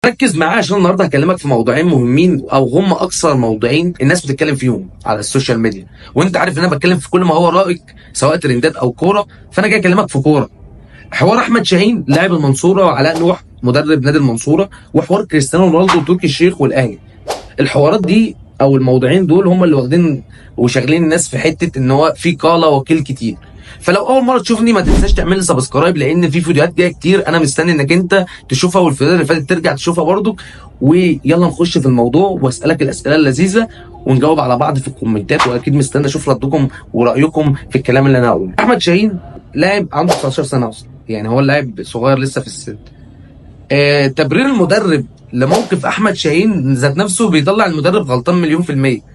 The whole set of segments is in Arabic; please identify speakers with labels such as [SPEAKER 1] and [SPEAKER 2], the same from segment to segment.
[SPEAKER 1] ركز معايا عشان النهارده هكلمك في موضوعين مهمين، او هم اكثر موضوعين الناس بتتكلم فيهم على السوشيال ميديا. وانت عارف ان انا بتكلم في كل ما هو رائج، سواء ترندات او كوره، فانا جاي اكلمك في كوره. حوار احمد شاهين لاعب المنصوره وعلاء نوح مدرب نادي المنصوره، وحوار كريستيانو رونالدو وتركي الشيخ والاهلي. الحوارات دي او الموضوعين دول هم اللي واخدين وشاغلين الناس في حته ان هو في قاله وكيل كتير. فلو اول مره تشوفني ما تنساش تعمل لي سبسكرايب، لان في فيديوهات جايه كتير انا مستني انك انت تشوفها، والفيديوهات اللي فاتت ترجع تشوفها برضك. ويلا نخش في الموضوع واسالك الاسئله اللذيذه ونجاوب على بعض في الكومنتات، واكيد مستني اشوف ردكم ورايكم في الكلام اللي انا هقوله. احمد شاهين لاعب عنده 19 سنه اصلا، يعني هو لاعب صغير لسه في السن. تبرير المدرب لموقف احمد شاهين ذات نفسه بيطلع المدرب غلطان مليون في الميه.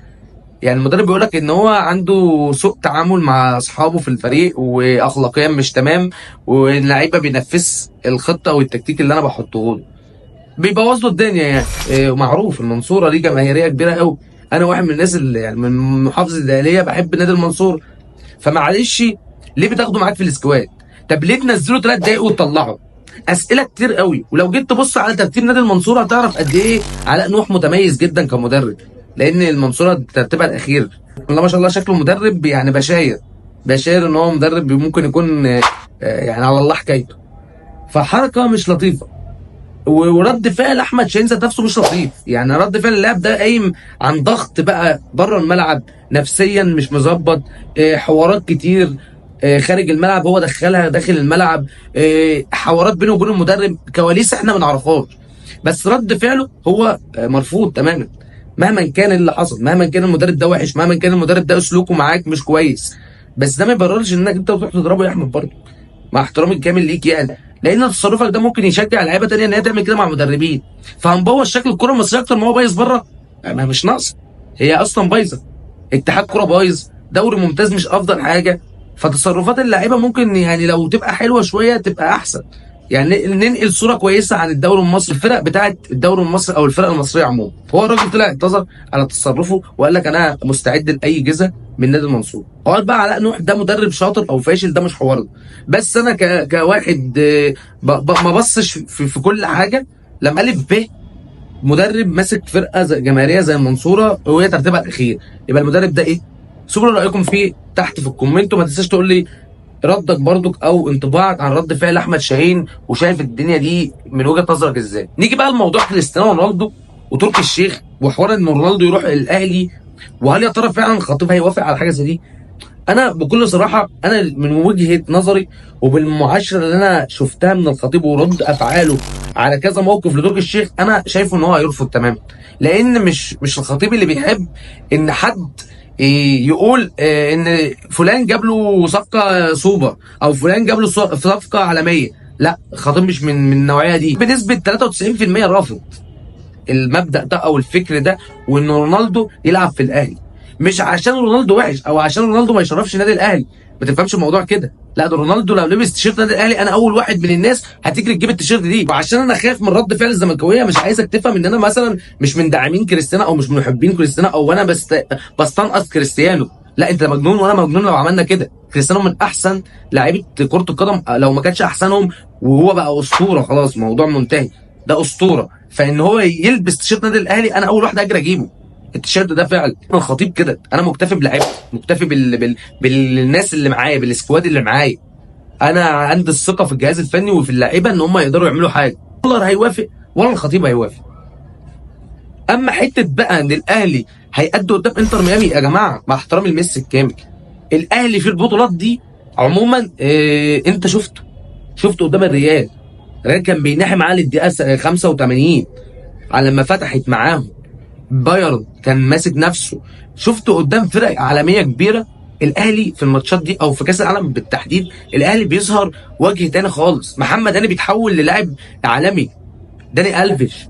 [SPEAKER 1] يعني المدرب بيقول لك ان هو عنده سوء تعامل مع اصحابه في الفريق، واخلاقيا مش تمام، واللعيبه بينفذ الخطه والتكتيك اللي انا بحطه له، بيبوظ له الدنيا يعني. معروف المنصوره دي جماهيريه كبيره قوي. انا واحد من الناس اللي يعني من محافظه الدقهليه بحب نادي المنصوره. فمعلش، ليه بتاخده معاك في السكواد؟ طب ليه تنزله 3 دقايق وتطلعه؟ اسئله كتير قوي. ولو جيت تبص على ترتيب نادي المنصوره هتعرف قد ايه علاء نوح متميز جدا كمدرب، لان المنصوره ترتيبها الاخير. الله ما شاء الله، شكله مدرب يعني بشاير ان هو مدرب ممكن يكون يعني على الله حكايته. فحركه مش لطيفه. ورد فعل احمد شاهين ذات نفسه مش لطيف. يعني رد فعل اللاعب ده قايم عن ضغط بقى بره الملعب، نفسيا مش مظبط، حوارات كتير خارج الملعب هو دخلها داخل الملعب، حوارات بينه وبين المدرب، كواليس احنا ما نعرفهاش. بس رد فعله هو مرفوض تماما. مهما كان اللي حصل، مهما كان المدرب ده وحش، مهما كان المدرب ده اسلوبه معاك مش كويس، بس ده ما يبررش انك انت تروح تضربه يا احمد برضه، مع احترامي الكامل ليك يعني. لان تصرفك ده ممكن يشجع لعيبه تانيه ان هي تعمل كده مع مدربين، فهنبوظ شكل الكره المصريه اكتر ما هو بايظ بره. ما مش ناقصه، هي اصلا بايظه. اتحاد كره بايظ، دوري ممتاز مش افضل حاجه. فتصرفات اللعيبه ممكن يعني لو تبقى حلوه شويه تبقى احسن. يعني ننقل صوره كويسه عن الدوري المصري، الفرق بتاعت الدوري المصري او الفرق المصريه عموما. هو الراجل طلع اعتذر على تصرفه وقال لك انا مستعد لاي جزء من نادي المنصور. حوار بقى علاء نوح ده مدرب شاطر او فاشل ده مش حوار. بس انا كواحد ما بصش في كل حاجه. لما الف ب مدرب ماسك فرقه جماهيريه زي المنصوره وهي ترتيبها الاخير، يبقى المدرب ده ايه؟ سيبوا لي رايكم فيه تحت في الكومنت، وما تنساش تقول لي ردك برضك او انطباعك عن رد فعل احمد شاهين، وشايف الدنيا دي من وجهه نظرك ازاي. نيجي بقى لموضوع كريستيانو رونالدو وتركي الشيخ، وحوار ان رونالدو يروح الاهلي، وهل يا ترى فعلا الخطيب هيوافق على حاجه زي دي؟ انا بكل صراحه، انا من وجهه نظري وبالمعاشره اللي انا شفتها من الخطيب ورد افعاله على كذا موقف لتركي الشيخ، انا شايفه ان هو هيرفض تماما. لان مش الخطيب اللي بيحب ان حد يقول ان فلان جاب له صفقه سوبر، او فلان جاب له صفقه عالميه. لا، الخطيب مش من النوعيه دي. بنسبه 93% رافض المبدأ ده او الفكر ده، وان رونالدو يلعب في الاهلي. مش عشان رونالدو وحش او عشان رونالدو ما يشرفش نادي الاهلي، ما تفهمش الموضوع كده. لا، ده رونالدو لو لبس تيشيرت نادي الاهلي انا اول واحد من الناس هتجري تجيب التيشيرت دي. وعشان انا خايف من رد فعل الزملكاويه، مش عايزك تفهم ان انا مثلا مش من داعمين كريستيانو او مش من محبين كريستيانو، او انا بستنقص كريستيانو. لا، انت مجنون وانا مجنون لو عملنا كده. كريستيانو من احسن لعيبه كره القدم لو ما كانش احسنهم، وهو بقى اسطوره خلاص، الموضوع منتهي. ده اسطوره، فان هو يلبس تيشيرت نادي الاهلي انا اول واحد اجري اجيبه التيشيرت ده. فعلا الخطيب كده، انا مكتفي بلعيبتي، مكتفي بالناس اللي معايا، بالسكواد اللي معايا. انا عندي الثقه في الجهاز الفني وفي اللعيبه ان هم يقدروا يعملوا حاجه. كولر هيوافق ولا الخطيب هيوافق؟ اما حته بقى ان الاهلي هيأدي قدام انتر ميامي، يا جماعه مع احترامي لميسي الكامل، الاهلي في البطولات دي عموما انت شفته قدام الريال كان بيناحي معاه للدقيقه 85 على لما فتحت معاهم. بايرن كان ماسك نفسه. شفته قدام فرق عالميه كبيره. الاهلي في الماتشات دي او في كاس العالم بالتحديد، الاهلي بيظهر وجه تاني خالص. محمد هاني بيتحول للاعب عالمي، داني الفيش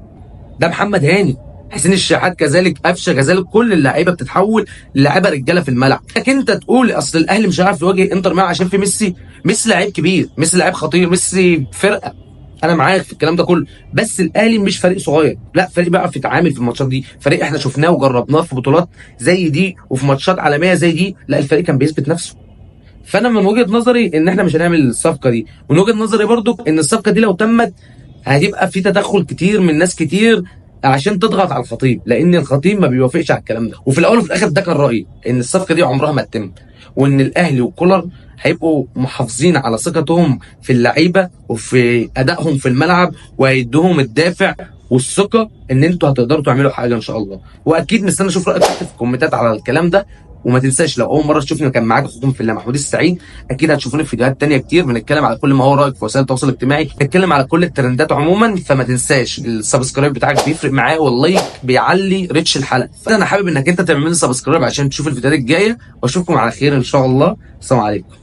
[SPEAKER 1] ده محمد هاني، حسين الشحات كذلك، قفشه كذلك، كل اللعيبه بتتحول للاعيبه رجاله في الملعب. لكن انت تقول اصل الاهلي مش هيعرف يواجه انتر ميامي عشان في ميسي. ميسي لعيب كبير، ميسي لعيب خطير، ميسي فرقه، انا معاك في الكلام ده كله. بس الاهلي مش فريق صغير، لا، فريق بيعرف يتعامل في الماتشات دي، فريق احنا شفناه وجربناه في بطولات زي دي وفي ماتشات عالميه زي دي. لا، الفريق كان بيثبت نفسه. فانا من وجهه نظري ان احنا مش هنعمل الصفقه دي. ومن وجهه نظري برضو ان الصفقه دي لو تمت هتبقى في تدخل كتير من ناس كتير عشان تضغط على الخطيب، لان الخطيب ما بيوافقش على الكلام ده. وفي الاول وفي الاخر ده كان رايي، ان الصفقه دي عمرها ما تتم، وان الاهلي وكولر هيبقوا محافظين على ثقتهم في اللعيبه وفي ادائهم في الملعب، وهيدوهم الدافع والثقه ان انتوا هتقدروا تعملوا حاجه ان شاء الله. واكيد مستني اشوف رايك تحت في الكومنتات على الكلام ده. وما تنساش لو اول مره تشوفني كان معاك اخوكم في الله محمود السعيد، اكيد هتشوفوني في فيديوهات تانية كتير بنتكلم على كل ما هو رايك في وسائل التواصل الاجتماعي، بنتكلم على كل الترندات عموما. فما تنساش السبسكرايب بتاعك بيفرق معايا، واللايك بيعلي ريتش الحلقه. فانا حابب انك انت تعمل لي سبسكرايب عشان تشوف الفيديوهات الجايه، واشوفكم على خير ان شاء الله. السلام عليكم.